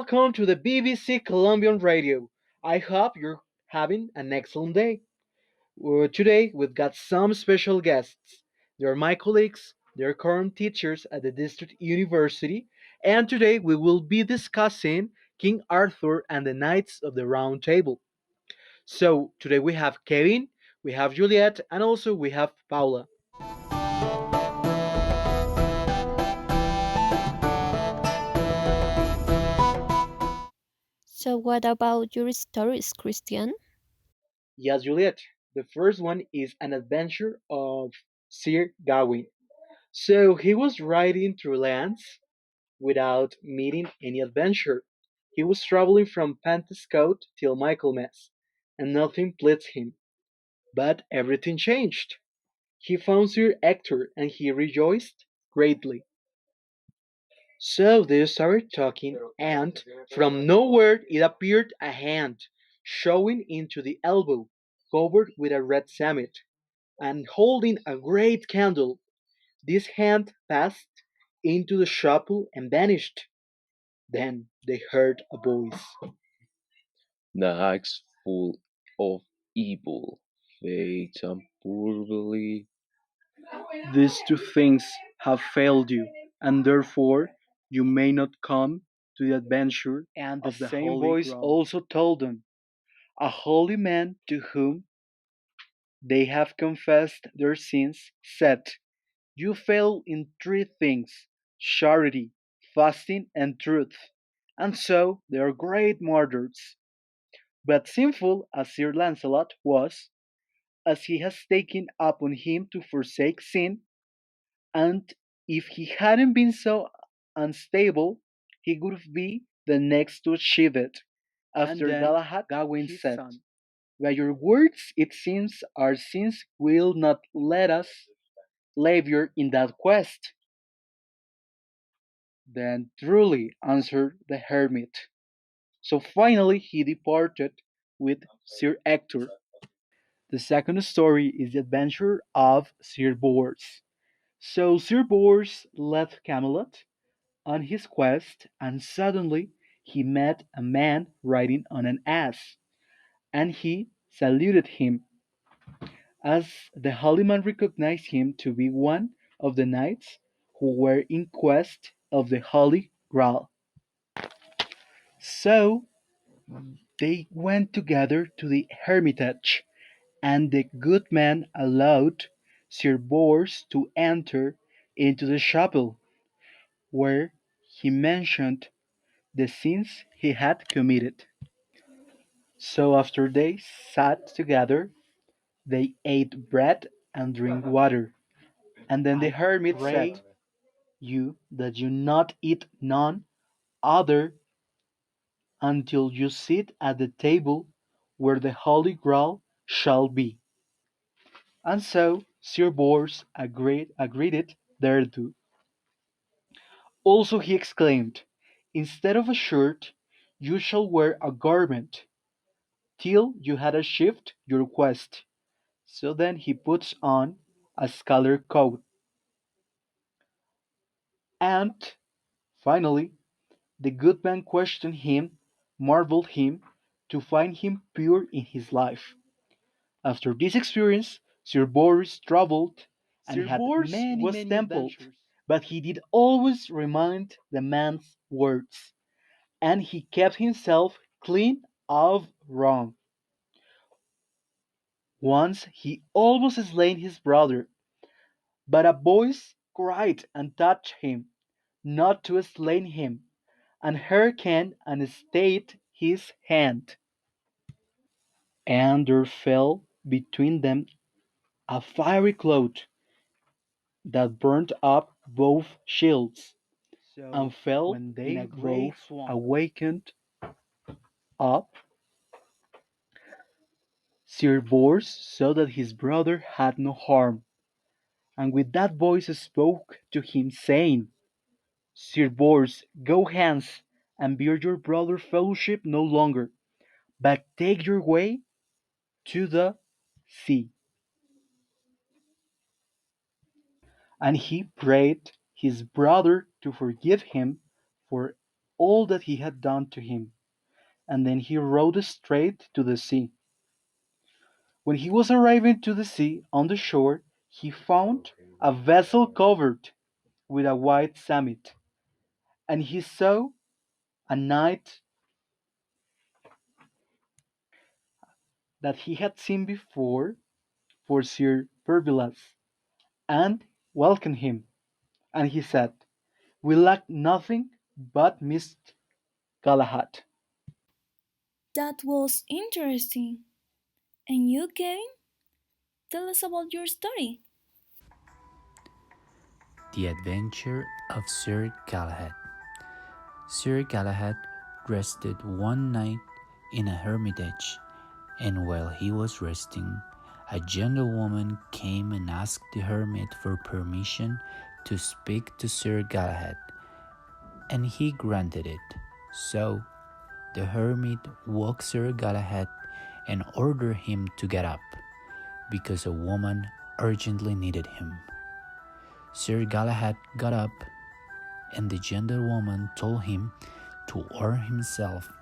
welcome to the BBC Colombian Radio. I hope you're having an excellent day. Today we've got some special guests. They're my colleagues, they're current teachers at the District University, and today we will be discussing King Arthur and the Knights of the Round Table. So today we have Kevin, we have Juliet, and also we have Paula. So, what about your stories, Christian? Yes, Juliet. The first one is an adventure of Sir Gawain. So he was riding through lands without meeting any adventure. He was traveling from Pentecote till Michaelmas, and nothing pleased him. But everything changed. He found Sir Ector, and he rejoiced greatly. So they started talking, and from nowhere it appeared a hand, showing into the elbow, covered with a red samite, and holding a great candle. This hand passed into the chapel and vanished. Then they heard a voice. Nags full of evil, fate, and purely. These two things have failed you, and therefore you may not come to the adventure And the of the same Holy voice Grail. also told them, a holy man to whom they have confessed their sins said, you fail in three things: charity, fasting, and truth. And so they are great martyrs. But sinful as Sir Lancelot was, as he has taken upon him to forsake sin, and if he hadn't been so unstable, he would be the next to achieve it. And After then Galahad, Gawain his said, son. by your words, it seems our sins will not let us labor in that quest. Then truly, answered the hermit. So finally he departed with Sir Ector. The second story is the adventure of Sir Bors. So Sir Bors left Camelot on his quest, and suddenly he met a man riding on an ass, and he saluted him. As the holy man recognized him to be one of the knights who were in quest of the Holy Grail. So they went together to the hermitage, and the good man allowed Sir Bors to enter into the chapel, where he mentioned the sins he had committed. So after they sat together, they ate bread and drank water. And then the hermit said, you that you not eat none other until you sit at the table where the Holy Grail shall be. And so Sir Bors agreed it thereto. Also he exclaimed, instead of a shirt, you shall wear a garment, till you had achieved your quest. So then he puts on a scarlet coat, and finally the good man questioned him, marveled him, to find him pure in his life. After this experience, Sir Boris traveled and Sir had Bors many, was many templed, adventures, but he did always remind the man's words, and he kept himself clean of wrong. Once he almost slain his brother, but a voice cried and touched him, not to slay him, and hearkened and stayed his hand. And there fell between them a fiery cloud that burnt up both shields, and so fell when in they a great both swamp. Awakened up, Sir Bors saw that his brother had no harm, and with that voice spoke to him, saying, Sir Bors, go hence, and bear your brother fellowship no longer, but take your way to the sea. And he prayed his brother to forgive him for all that he had done to him, and then he rowed straight to the sea. When he was arriving to the sea on the shore, he found a vessel covered with a white samite, and he saw a knight that he had seen before for Sir Pervilas, and welcomed him. And he said, "We lack nothing but Mist Galahad." That was interesting. And you, Kevin? Tell us about your story. The Adventure of Sir Galahad. Sir Galahad rested one night in a hermitage, and while he was resting, a gentlewoman came and asked the hermit for permission to speak to Sir Galahad, and he granted it. So the hermit woke Sir Galahad and ordered him to get up, because a woman urgently needed him. Sir Galahad got up, and the gentlewoman told him to arm himself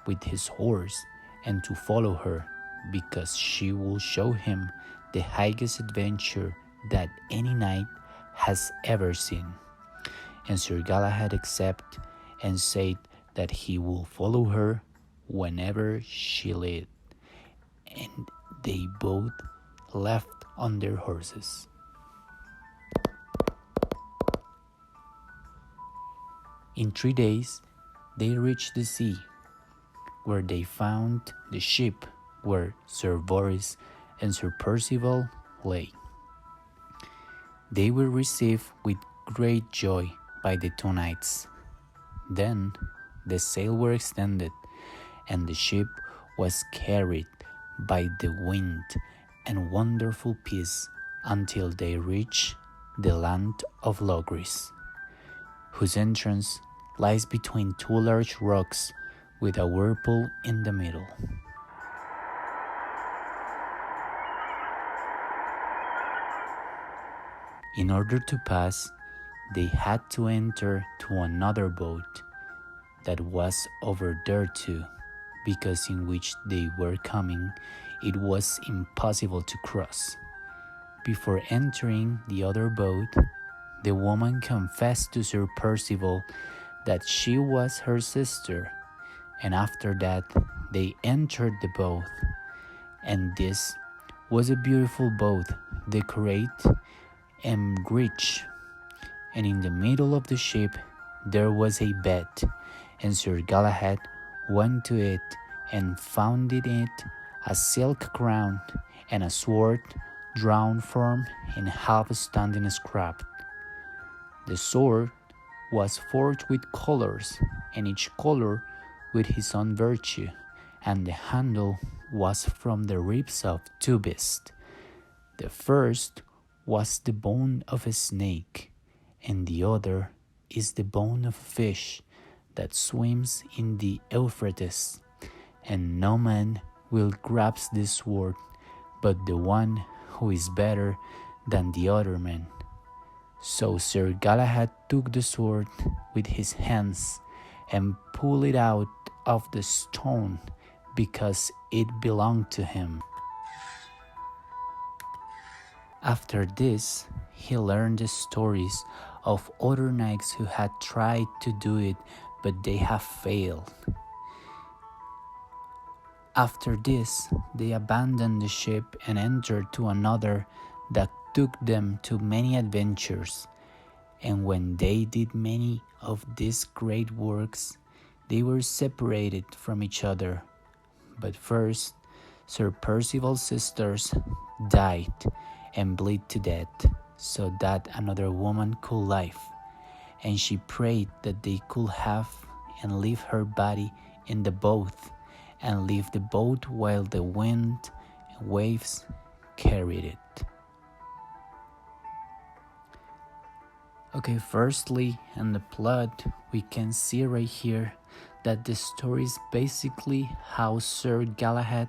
with his horse and to follow her, because she will show him the highest adventure that any knight has ever seen. And Sir Galahad accepted and said that he will follow her whenever she led, and they both left on their horses. In 3 days, they reached the sea, where they found the ship where Sir Boris and Sir Percival lay. They were received with great joy by the two knights. Then the sails were extended, and the ship was carried by the wind and wonderful peace until they reached the land of Logris, whose entrance lies between two large rocks with a whirlpool in the middle. In order to pass, they had to enter to another boat that was over there too, because in which they were coming it was impossible to cross. Before entering the other boat, the woman confessed to Sir Percival that she was her sister, and after that they entered the boat. And this was a beautiful boat, decorated and rich, and in the middle of the ship there was a bed, and Sir Galahad went to it and found in it a silk crown and a sword drawn from and half standing scrap. The sword was forged with colors, and each color with his own virtue, and the handle was from the ribs of two beasts. The first was the bone of a snake, and the other is the bone of a fish that swims in the Euphrates, and no man will grasp this sword but the one who is better than the other man. So Sir Galahad took the sword with his hands and pulled it out of the stone, because it belonged to him. After this, he learned the stories of other knights who had tried to do it, but they have failed. After this, they abandoned the ship and entered to another that took them to many adventures. And when they did many of these great works, they were separated from each other. But first, Sir Percival's sisters died and bled to death, so that another woman could live, and she prayed that they could have and leave her body in the boat, and leave the boat while the wind and waves carried it. Okay, firstly, in the plot, we can see right here that the story is basically how Sir Galahad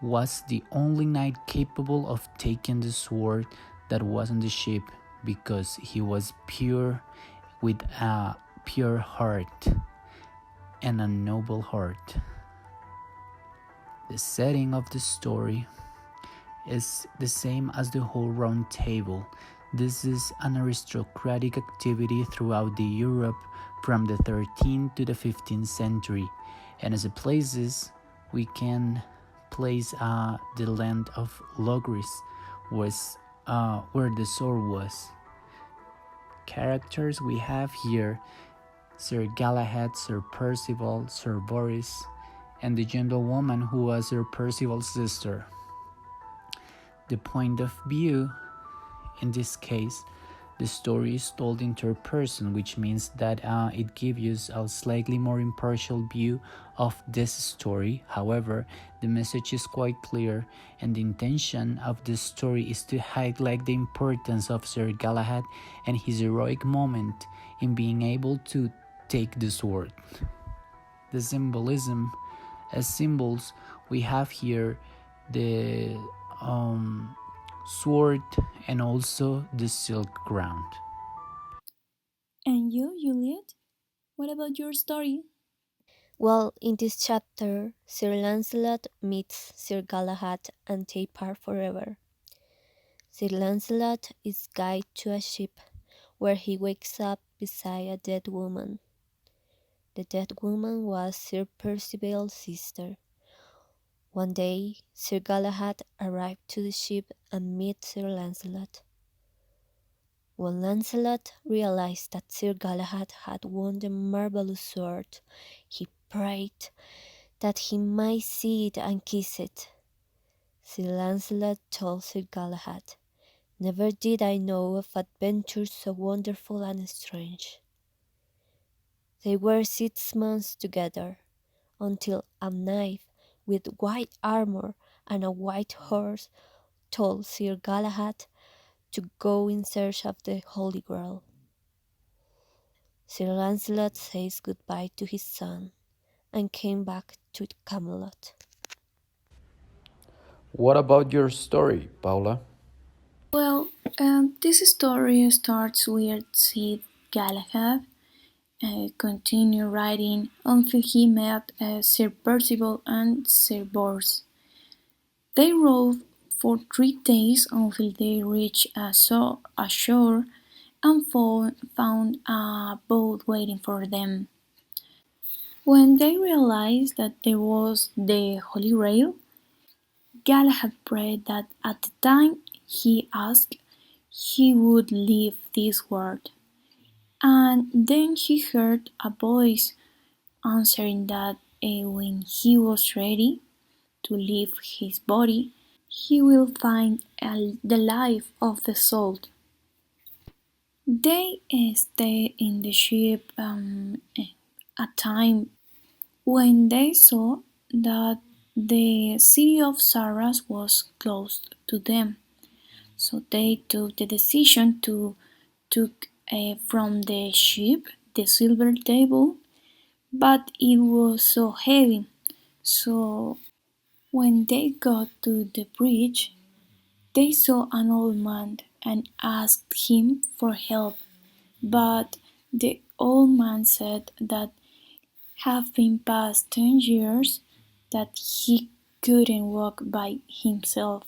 was the only knight capable of taking the sword that was on the ship, because he was pure with a pure heart. and a noble heart. The setting of the story is the same as the whole round table. This is an aristocratic activity throughout the Europe from the 13th to the 15th century, and as a places we can place the land of Logris was where the sword was. Characters we have here: Sir Galahad, Sir Percival, Sir Boris, and the gentlewoman who was Sir Percival's sister. The point of view in this case, the story is told in third person, which means that it gives you a slightly more impartial view of this story. However, the message is quite clear, and the intention of the story is to highlight the importance of Sir Galahad and his heroic moment in being able to take the sword. The symbolism, as symbols, we have here the sword and also the silk ground. And you, Juliet? What about your story? Well, in this chapter, Sir Lancelot meets Sir Galahad and they part forever. Sir Lancelot is guided to a ship where he wakes up beside a dead woman. The dead woman was Sir Percival's sister. One day, Sir Galahad arrived to the ship and met Sir Lancelot. When Lancelot realized that Sir Galahad had won the marvelous sword, he prayed that he might see it and kiss it. Sir Lancelot told Sir Galahad, "Never did I know of adventure so wonderful and strange." They were 6 months together, until a knight with white armor and a white horse told Sir Galahad to go in search of the Holy Grail. Sir Lancelot says goodbye to his son and came back to Camelot. What about your story, Paula? Well, this story starts with Sir Galahad continue writing until he met Sir Percival and Sir Bors. They rode for 3 days until they reached a shore and found a boat waiting for them. When they realized that there was the Holy Grail, Galahad prayed that at the time he asked, he would leave this world. And then he heard a voice answering that when he was ready to leave his body, he will find the life of the soul. They stayed in the ship a time when they saw that the city of Sarras was closed to them. So they took the decision to took from the ship the silver table, but it was so heavy. So when they got to the bridge, they saw an old man and asked him for help. But the old man said that have been past 10 years that he couldn't walk by himself.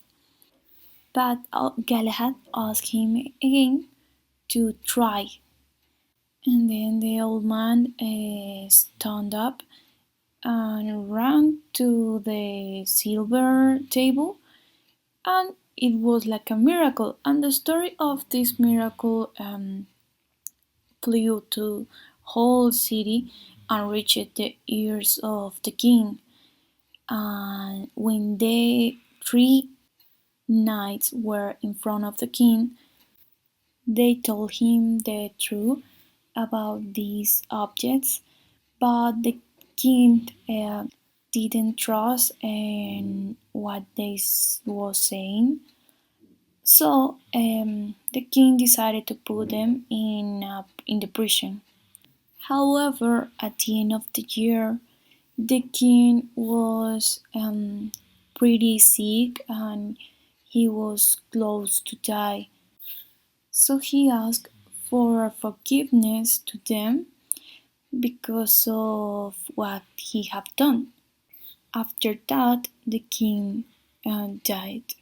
But Galahad asked him again to try. And then the old man stood up and ran to the silver table, and it was like a miracle. And the story of this miracle flew to whole city and reached the ears of the king. And when the 3 knights were in front of the king, they told him the truth about these objects, but the king didn't trust in what they was saying. So the king decided to put them in the prison. However, at the end of the year, the king was pretty sick and he was close to die. So he asked for forgiveness to them, because of what he had done. After that, the king died,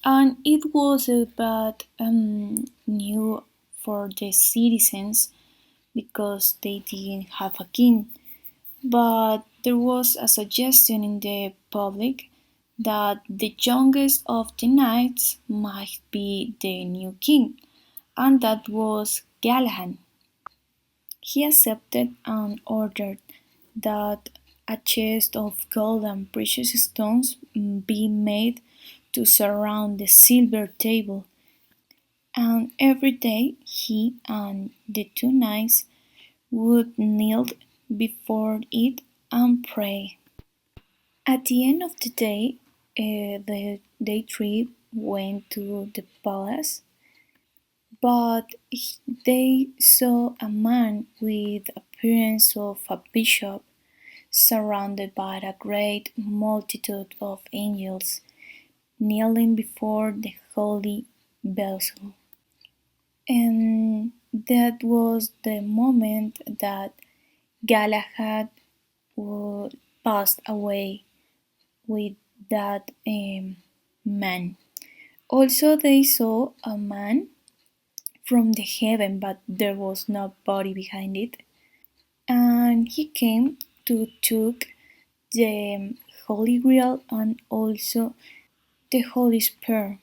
and it was a bad news for the citizens because they didn't have a king. But there was a suggestion in the public that the youngest of the knights might be the new king, and that was Galahad. He accepted and ordered that a chest of gold and precious stones be made to surround the silver table, and every day he and the two knights would kneel before it and pray. At the end of the day, they three went to the palace, but they saw a man with appearance of a bishop surrounded by a great multitude of angels kneeling before the holy vessel. And that was the moment that Galahad passed away with that man. Also, they saw a man from the heaven, but there was no body behind it. And he came to took the Holy Grail and also the Holy Spirit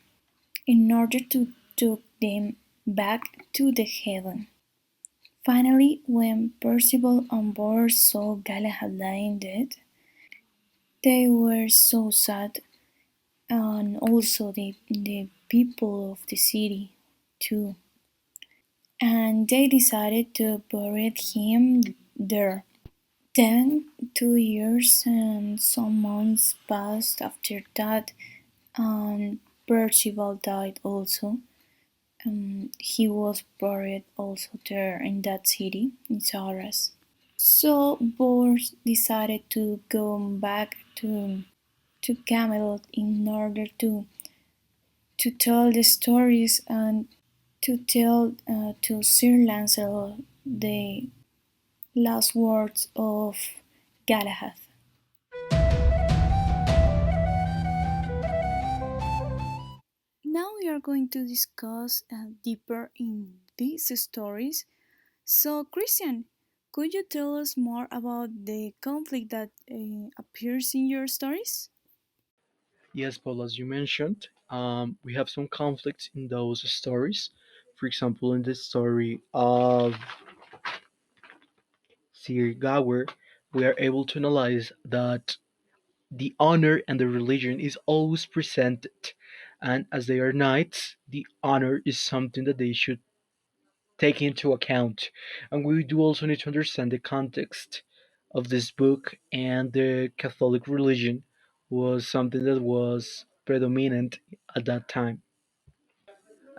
in order to take them back to the heaven. Finally, when Percival and Bors saw Galahad lying dead, they were so sad, and also the people of the city too. And they decided to bury him there. Then 2 years and some months passed after that, and Percival died also. He was buried also there in that city, in Sarras. So Bors decided to go back to Camelot in order to tell the stories and to tell to Sir Lancelot the last words of Galahad. Now we are going to discuss deeper in these stories. So, Christian, could you tell us more about the conflict that appears in your stories? Yes, Paul, as you mentioned, we have some conflicts in those stories. For example, in the story of Sir Gower, we are able to analyze that the honor and the religion is always presented. And as they are knights, the honor is something that they should take into account. And we do also need to understand the context of this book, and the Catholic religion was something that was predominant at that time.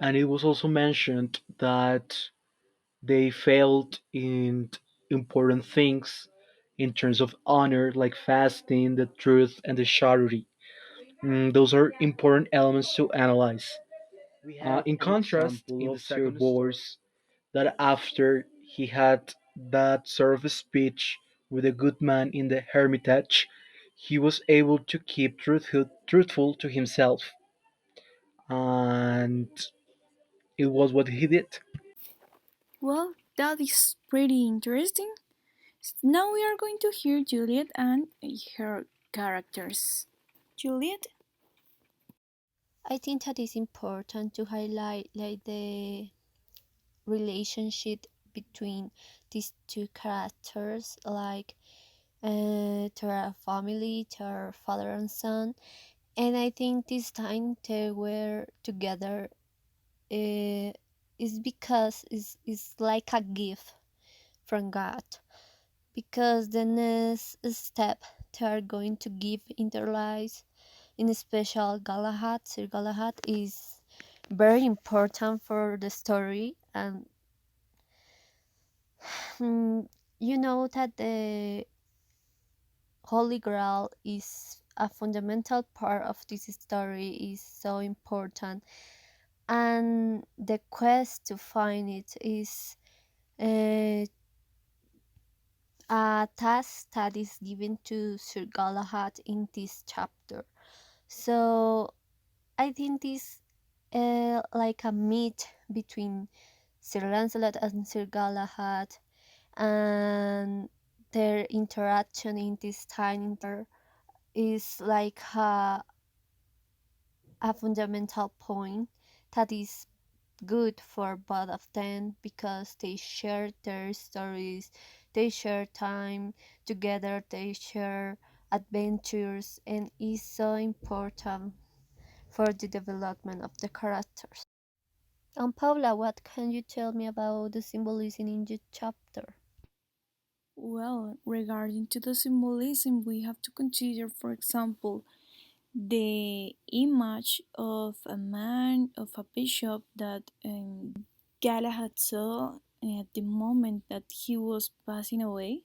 And it was also mentioned that they failed in important things in terms of honor, like fasting, the truth, and the charity. Those are important elements to analyze. In contrast, in the Sir Bors, that after he had that sort of speech with a good man in the Hermitage, he was able to keep truthful to himself, and it was what he did. Well, that is pretty interesting. Now we are going to hear Juliet and her characters. Juliet? I think that is important to highlight like the relationship between these two characters, like their family, their father and son. And I think this time they were together uh, is because it's like a gift from God. Because the next step they are going to give in their lives, in special Galahad, Sir Galahad, is very important for the story. And you know that the Holy Grail is a fundamental part of this story, is so important, and the quest to find it is uh, a task that is given to Sir Galahad in this chapter. So I think this like a meet between Sir Lancelot and Sir Galahad, and their interaction in this time is like a fundamental point that is good for both of them because they share their stories, they share time together, they share adventures, and is so important for the development of the characters. And Paula, what can you tell me about the symbolism in the chapter? Well, regarding to the symbolism, we have to consider, for example, the image of a man, of a bishop that Galahad saw at the moment that he was passing away.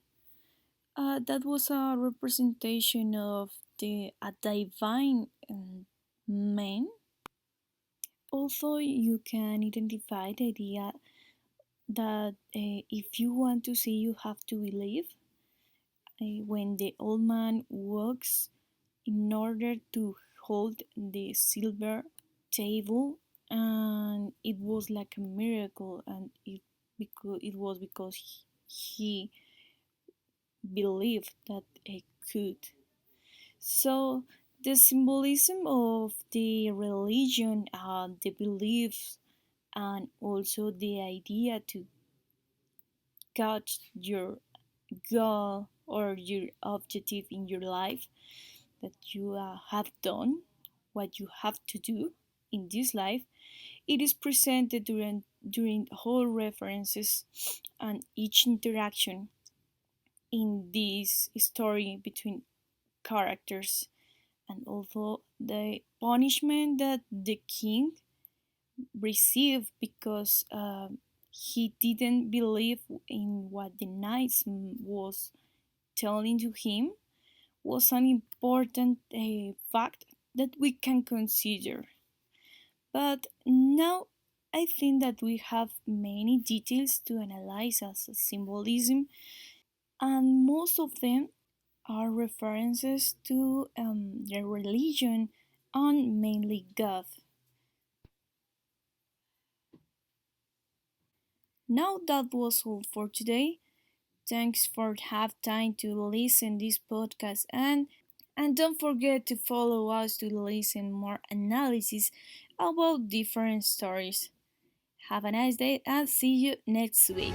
That was a representation of a divine man. Also, you can identify the idea that if you want to see, you have to believe. When the old man walks in order to hold the silver table, and it was like a miracle, and it was because he believed that it could. So the symbolism of the religion, the beliefs, and also the idea to catch your goal or your objective in your life, that you have done what you have to do in this life, it is presented during whole references and each interaction in this story between characters, and also the punishment that the king received because he didn't believe in what the knights was telling to him was an important fact that we can consider. But now I think that we have many details to analyze as a symbolism, and most of them are references to the religion and mainly God. Now that was all for today. Thanks for have time to listen this podcast, and don't forget to follow us to listen more analysis about different stories. Have a nice day and see you next week.